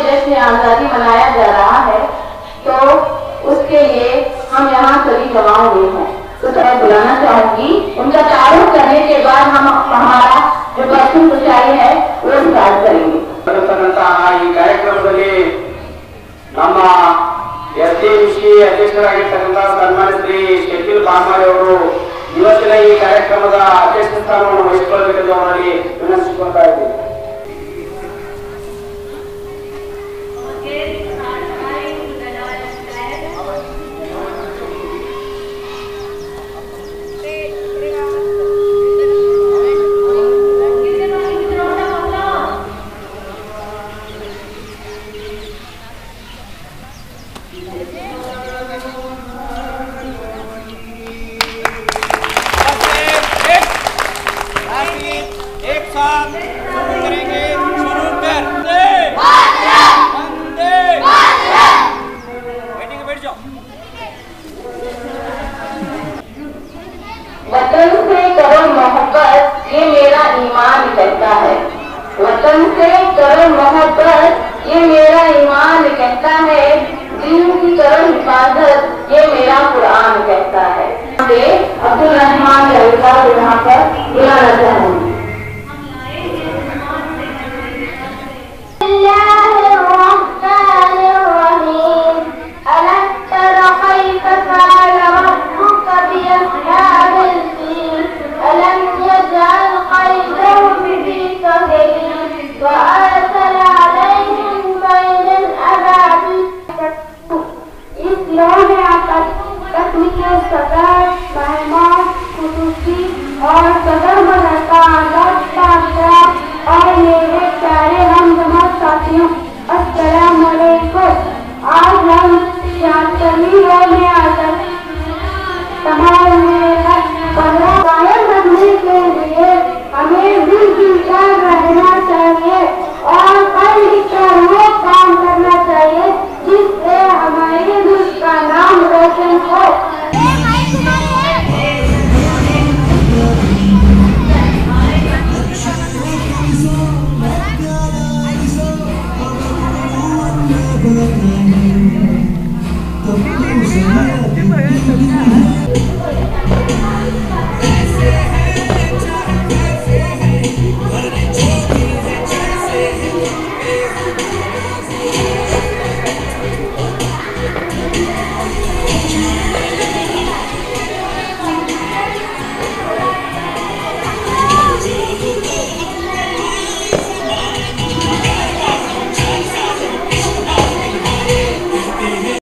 जश्न आज़ादी मनाया जा रहा है, तो उसके लिए हम यहाँ सभी जमा हुए हैं। तो मैं बुलाना चाहूंगी, उनका तारुफ करने के बाद हम हमारा जो बर्तन कुचाई है वो स्टार्ट करेंगे। ಈ ಕಾರ್ಯಕ್ರಮದಲ್ಲಿ ನಮ್ಮ ಎಸ್ಡಿಎಂಸಿ ಅಧ್ಯಕ್ಷರಾಗಿರ್ತಕ್ಕಂಥ ಸನ್ಮಾನ್ಯ ಶ್ರೀ ಶಕೀಲ್ ಬಾಮಾರಿ ಅವರು ಇವತ್ತಿನ ಈ ಕಾರ್ಯಕ್ರಮದ ಅಧ್ಯಕ್ಷ ಸ್ಥಾನವನ್ನು ವಹಿಸಿಕೊಳ್ಳಬೇಕೆಂದು ಅವರಲ್ಲಿ ವಿನಂತಿಸಿಕೊಳ್ತಾ ಇದ್ದೀನಿ. वतन से करो मोहब्बत ये मेरा ईमान कहता है। वतन से करो मोहब्बत ये मेरा ईमान कहता है। दिल की करो हिफाजत ये मेरा कुरान कहता है। अब्दुल रहमान लड़का यहाँ पर बुलाना चाहूंगी। और सदर बनता और मेरे प्यारे हम जमात साथियों, अस्सलाम वालेकुम। आज हम शांतनी में आकर तमाम कायम रखने के लिए हमें मिलजुल रहना चाहिए और पढ़ लिख कर वो काम करना चाहिए जिससे हमारे मुल्क का नाम रोशन हो। Tapi